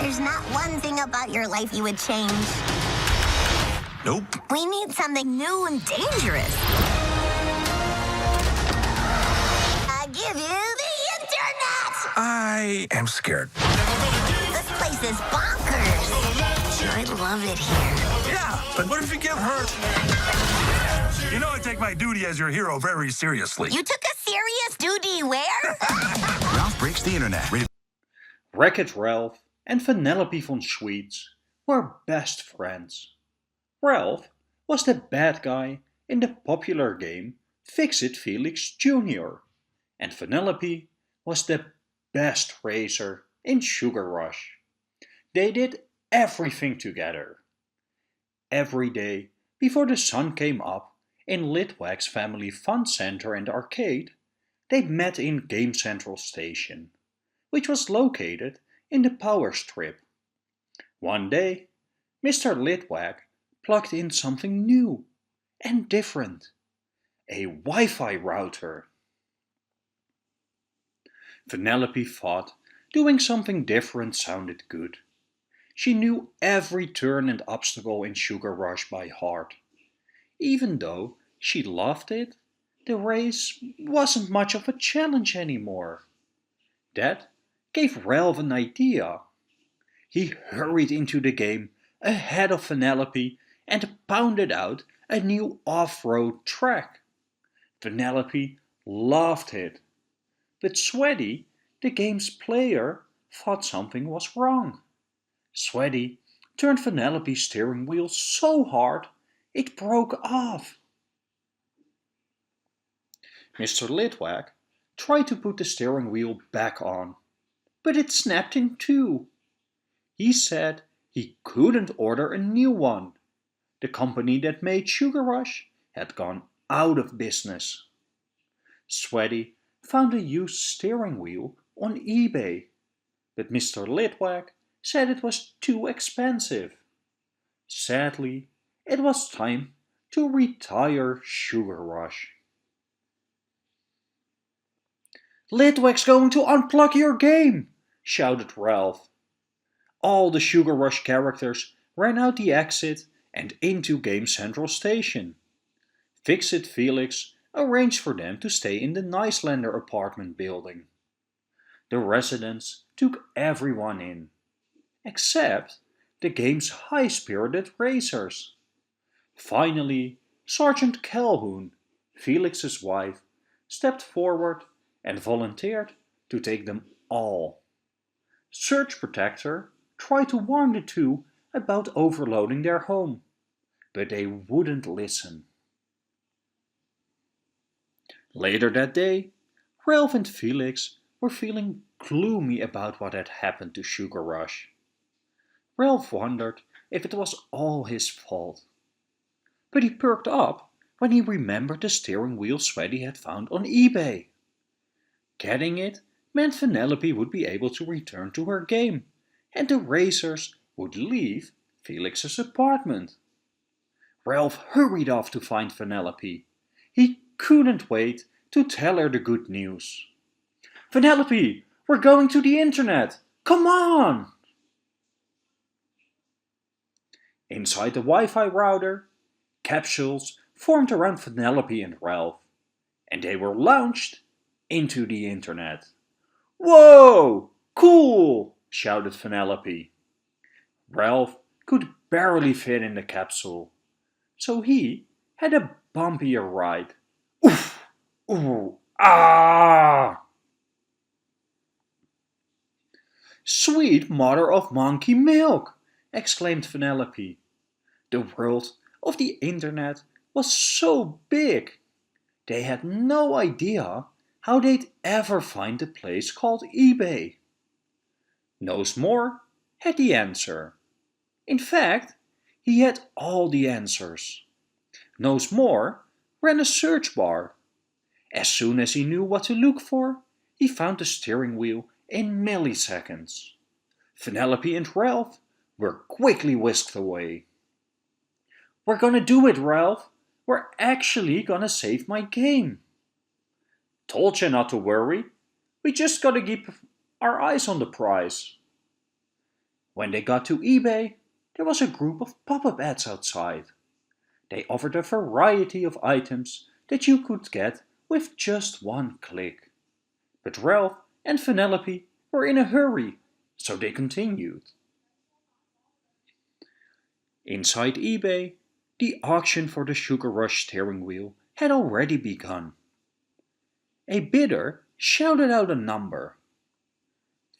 There's not one thing about your life you would change. Nope. We need something new and dangerous. I give you the internet! I am scared. This place is bonkers. I love it here. Yeah, but what if you get hurt? You know I take my duty as your hero very seriously. You took a serious duty where? Ralph Breaks the Internet. Wreck-It Ralph and Vanellope von Schweetz were best friends. Ralph was the bad guy in the popular game Fix-It Felix Jr. and Vanellope was the best racer in Sugar Rush. They did everything together. Every day before the sun came up in Litwak's family fun center and arcade, they met in Game Central Station, which was located in the power strip. One day, Mr. Litwak plugged in something new and different, a Wi-Fi router. Vanellope thought doing something different sounded good. She knew every turn and obstacle in Sugar Rush by heart. Even though she loved it, the race wasn't much of a challenge anymore. That gave Ralph an idea. He hurried into the game ahead of Vanellope and pounded out a new off-road track. Vanellope loved it. But Sweaty, the game's player, thought something was wrong. Sweaty turned Vanellope's steering wheel so hard it broke off. Mr. Litwak tried to put the steering wheel back on, but it snapped in two. He said he couldn't order a new one. The company that made Sugar Rush had gone out of business. Sweaty found a used steering wheel on eBay, but Mr. Litwak said it was too expensive. Sadly, it was time to retire Sugar Rush. "Litwak's going to unplug your game!" shouted Ralph. All the Sugar Rush characters ran out the exit and into Game Central Station. Fix-It Felix arranged for them to stay in the Nicelander apartment building. The residents took everyone in, except the game's high-spirited racers. Finally, Sergeant Calhoun, Felix's wife, stepped forward and volunteered to take them all. Surge Protector tried to warn the two about overloading their home, but they wouldn't listen. Later that day, Ralph and Felix were feeling gloomy about what had happened to Sugar Rush. Ralph wondered if it was all his fault. But he perked up when he remembered the steering wheel Sweaty had found on eBay. Getting it meant Vanellope would be able to return to her game, and the racers would leave Felix's apartment. Ralph hurried off to find Vanellope. He couldn't wait to tell her the good news. "Vanellope, we're going to the internet! Come on!" Inside the Wi-Fi router, capsules formed around Vanellope and Ralph, and they were launched into the internet. "Whoa! Cool!" shouted Vanellope. Ralph could barely fit in the capsule, so he had a bumpier ride. Oof! Ooh! Ah! "Sweet mother of monkey milk!" exclaimed Vanellope. The world of the internet was so big. They had no idea how they'd ever find a place called eBay. Knows More had the answer. In fact, he had all the answers. Knows More ran a search bar. As soon as he knew what to look for, he found the steering wheel in milliseconds. Vanellope and Ralph were quickly whisked away. "We're gonna do it, Ralph. We're actually gonna save my game." "Told you not to worry. We just gotta keep our eyes on the prize." When they got to eBay, there was a group of pop-up ads outside. They offered a variety of items that you could get with just one click. But Ralph and Vanellope were in a hurry, so they continued. Inside eBay, the auction for the Sugar Rush steering wheel had already begun. A bidder shouted out a number.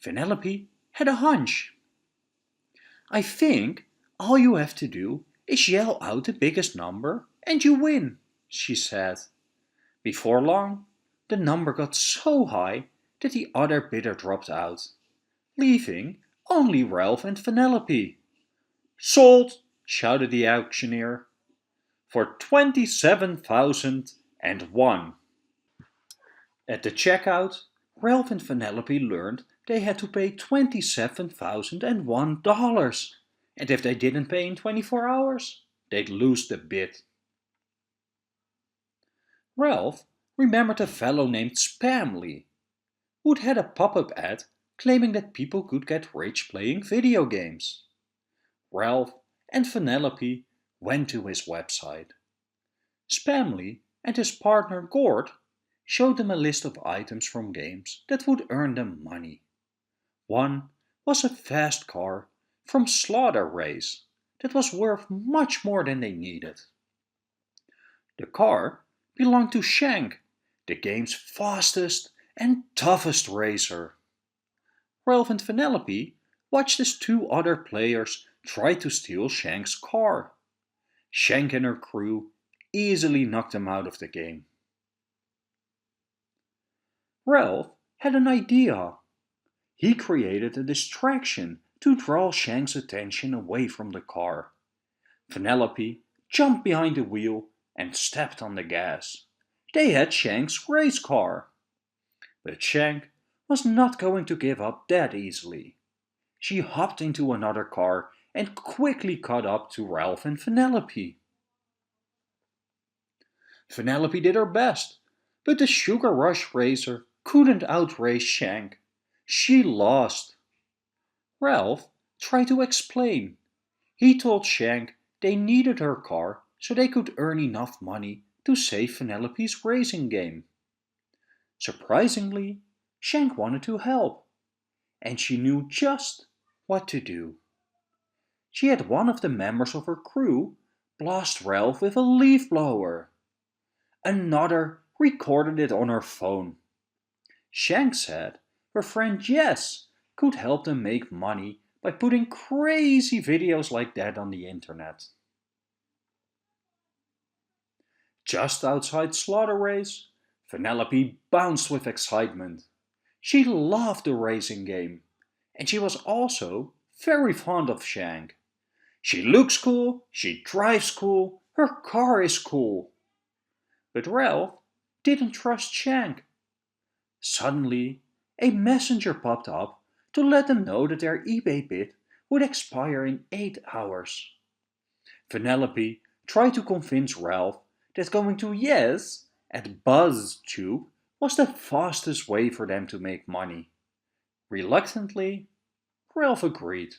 Vanellope had a hunch. "I think all you have to do is yell out the biggest number and you win," she said. Before long, the number got so high that the other bidder dropped out, leaving only Ralph and Vanellope. "Sold!" shouted the auctioneer. "For 27,001. At the checkout, Ralph and Vanellope learned they had to pay $27,001, and if they didn't pay in 24 hours, they'd lose the bid. Ralph remembered a fellow named Spamly, who'd had a pop-up ad claiming that people could get rich playing video games. Ralph and Vanellope went to his website. Spamly and his partner Gord showed them a list of items from games that would earn them money. One was a fast car from Slaughter Race that was worth much more than they needed. The car belonged to Shank, the game's fastest and toughest racer. Ralph and Vanellope watched as two other players tried to steal Shank's car. Shank and her crew easily knocked them out of the game. Ralph had an idea. He created a distraction to draw Shank's attention away from the car. Vanellope jumped behind the wheel and stepped on the gas. They had Shank's race car. But Shank was not going to give up that easily. She hopped into another car and quickly caught up to Ralph and Vanellope. Vanellope did her best, but the Sugar Rush racer couldn't outrace Shank. She lost. Ralph tried to explain. He told Shank they needed her car so they could earn enough money to save Vanellope's racing game. Surprisingly, Shank wanted to help, and she knew just what to do. She had one of the members of her crew blast Ralph with a leaf blower. Another recorded it on her phone. Shank said her friend Jess could help them make money by putting crazy videos like that on the internet. Just outside Slaughter Race, Vanellope bounced with excitement. She loved the racing game, and she was also very fond of Shank. She looks cool, she drives cool, her car is cool. But Ralph didn't trust Shank. Suddenly, a messenger popped up to let them know that their eBay bid would expire in 8 hours. Vanellope tried to convince Ralph that going to Yes at BuzzTube was the fastest way for them to make money. Reluctantly, Ralph agreed.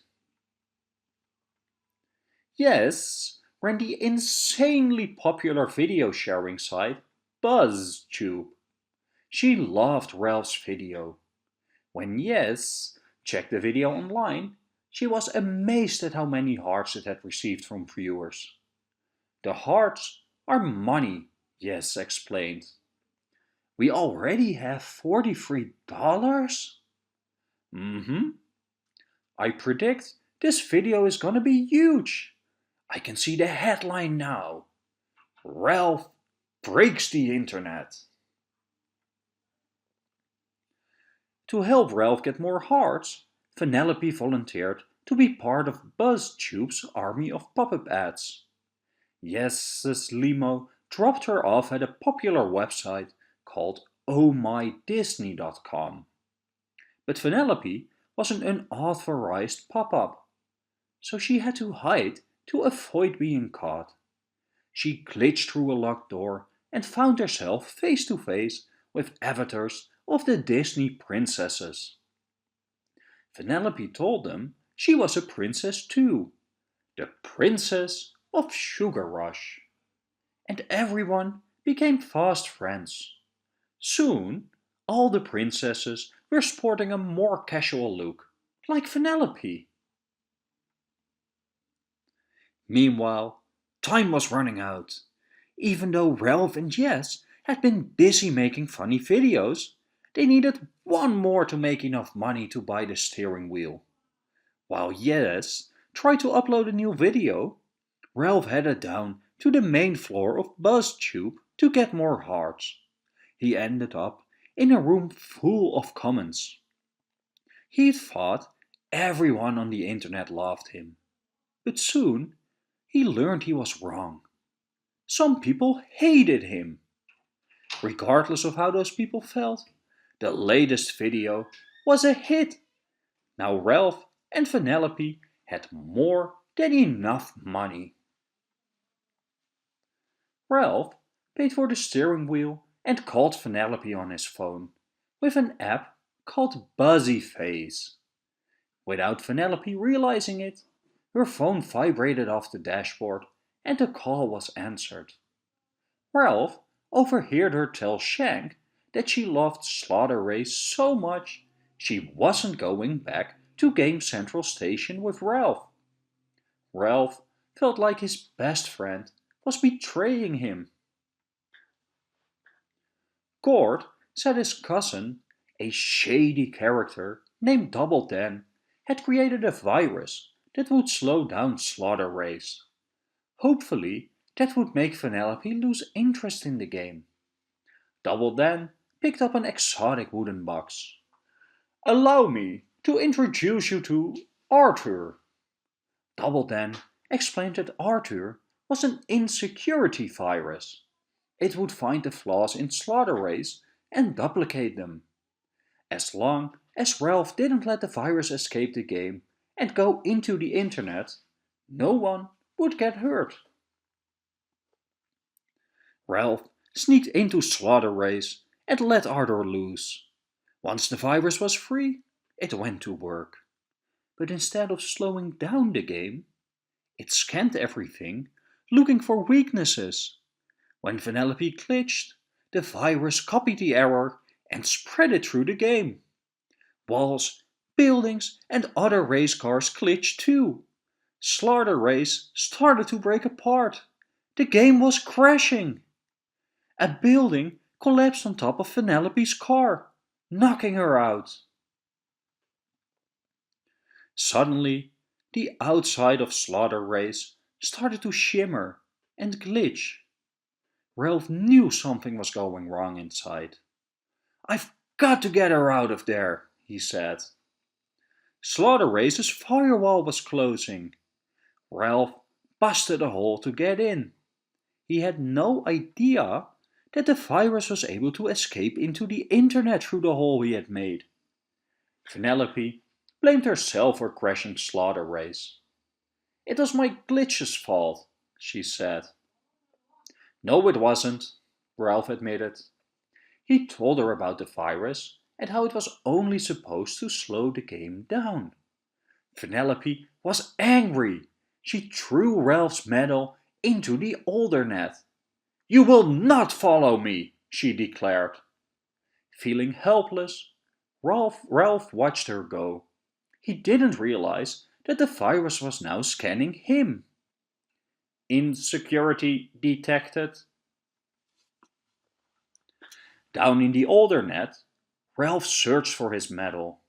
Yes ran the insanely popular video sharing site BuzzTube. She loved Ralph's video. When Yes checked the video online, she was amazed at how many hearts it had received from viewers. The hearts are money, Yes explained. We already have $43? I predict this video is gonna be huge. I can see the headline now. Ralph breaks the internet. To help Ralph get more hearts, Vanellope volunteered to be part of BuzzTube's army of pop-up ads. Yes's limo dropped her off at a popular website called ohmydisney.com. But Vanellope was an unauthorized pop-up, so she had to hide to avoid being caught. She glitched through a locked door and found herself face to face with avatars of the Disney princesses. Vanellope told them She was a princess too, the Princess of Sugar Rush. And everyone became fast friends. Soon, all the princesses were sporting a more casual look, like Vanellope. Meanwhile, time was running out. Even though Ralph and Jess had been busy making funny videos, they needed one more to make enough money to buy the steering wheel. While Jess tried to upload a new video, Ralph headed down to the main floor of BuzzTube to get more hearts. He ended up in a room full of comments. He thought everyone on the internet loved him, but soon he learned he was wrong. Some people hated him. Regardless of how those people felt, the latest video was a hit. Now Ralph and Vanellope had more than enough money. Ralph paid for the steering wheel and called Vanellope on his phone with an app called Buzzyface. Without Vanellope realizing it, her phone vibrated off the dashboard and the call was answered. Ralph overheard her tell Shank that she loved Slaughter Race so much she wasn't going back to Game Central Station with Ralph. Ralph felt like his best friend was betraying him. Cord said his cousin, a shady character named Double Dan, had created a virus that would slow down Slaughter Race. Hopefully, that would make Vanellope lose interest in the game. Double Dan picked up an exotic wooden box. "Allow me to introduce you to Arthur." Double Dan explained that Arthur was an insecurity virus. It would find the flaws in Slaughter Race and duplicate them. As long as Ralph didn't let the virus escape the game and go into the internet, no one would get hurt. Ralph sneaked into Slaughter Race and let Arthur loose. Once the virus was free, it went to work. But instead of slowing down the game, it scanned everything, looking for weaknesses. When Vanellope glitched, the virus copied the error and spread it through the game. Walls, buildings, and other race cars glitched too. Slaughter Race started to break apart. The game was crashing. A building collapsed on top of Vanellope's car, knocking her out. Suddenly, the outside of Slaughter Race started to shimmer and glitch. Ralph knew something was going wrong inside. "I've got to get her out of there," he said. Slaughter Race's firewall was closing. Ralph busted a hole to get in. He had no idea that the virus was able to escape into the internet through the hole he had made. Vanellope blamed herself for crashing Slaughter Race. "It was my glitch's fault," she said. "No, it wasn't," Ralph admitted. He told her about the virus and how it was only supposed to slow the game down. Vanellope was angry. She threw Ralph's medal into the Aldernet. "You will not follow me," she declared. Feeling helpless, Ralph watched her go. He didn't realize that the virus was now scanning him. Insecurity detected. Down in the Aldernet, Ralph searched for his medal.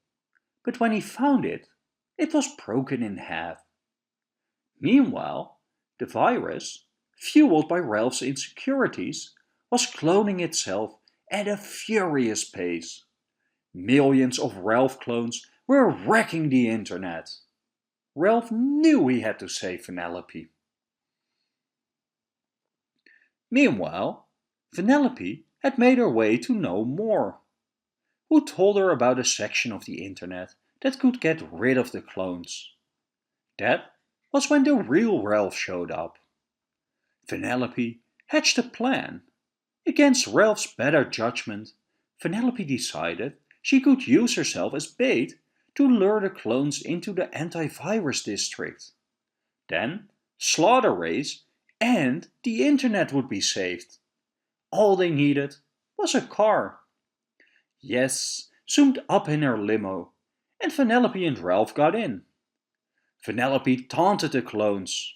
But when he found it, it was broken in half. Meanwhile, the virus, fueled by Ralph's insecurities, was cloning itself at a furious pace. Millions of Ralph clones were wrecking the internet. Ralph knew he had to save Vanellope. Meanwhile, Vanellope had made her way to know more. Who told her about a section of the internet that could get rid of the clones? That was when the real Ralph showed up. Vanellope hatched a plan. Against Ralph's better judgment, Vanellope decided she could use herself as bait to lure the clones into the antivirus district. Then Slaughter Race and the internet would be saved. All they needed was a car. Yes zoomed up in her limo, and Vanellope and Ralph got in. Vanellope taunted the clones.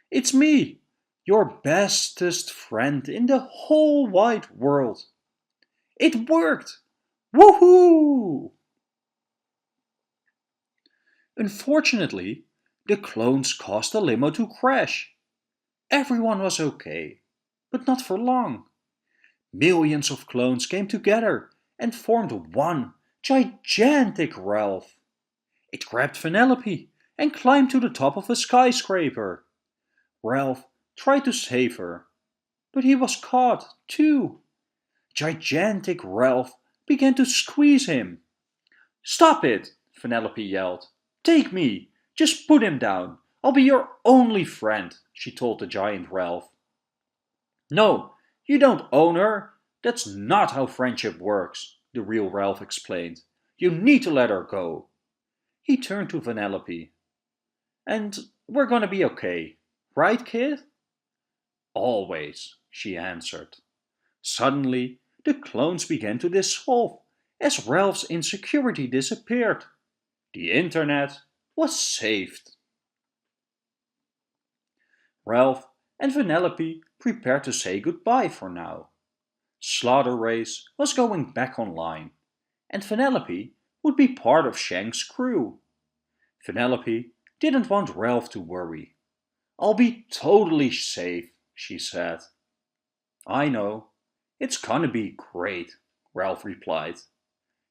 "It's me, your bestest friend in the whole wide world. It worked! Woohoo!" Unfortunately, the clones caused the limo to crash. Everyone was okay, but not for long. Millions of clones came together and formed one gigantic Ralph. It grabbed Vanellope and climbed to the top of a skyscraper. Ralph tried to save her, but he was caught too. Gigantic Ralph began to squeeze him. "Stop it!" Vanellope yelled. "Take me! Just put him down! I'll be your only friend," she told the giant Ralph. "No, you don't own her. That's not how friendship works," the real Ralph explained. "You need to let her go." He turned to Vanellope. "And we're gonna be okay, right, kid?" "Always," she answered. Suddenly, the clones began to dissolve as Ralph's insecurity disappeared. The internet was saved. Ralph and Vanellope prepared to say goodbye for now. Slaughter Race was going back online, and Vanellope would be part of Shank's crew. Vanellope didn't want Ralph to worry. "I'll be totally safe," she said. "I know. It's gonna be great," Ralph replied.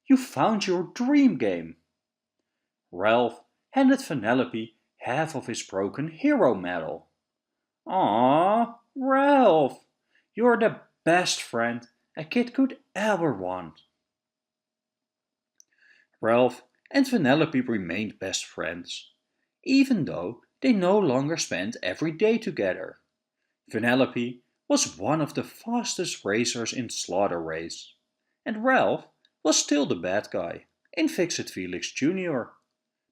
"You found your dream game." Ralph handed Vanellope half of his broken hero medal. "Aww, Ralph, you're the best friend a kid could ever want." Ralph and Vanellope remained best friends, even though they no longer spent every day together. Vanellope was one of the fastest racers in Slaughter Race, and Ralph was still the bad guy in Fix-It Felix Jr.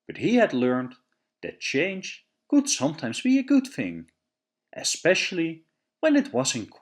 But he had learned that change could sometimes be a good thing, especially when it was in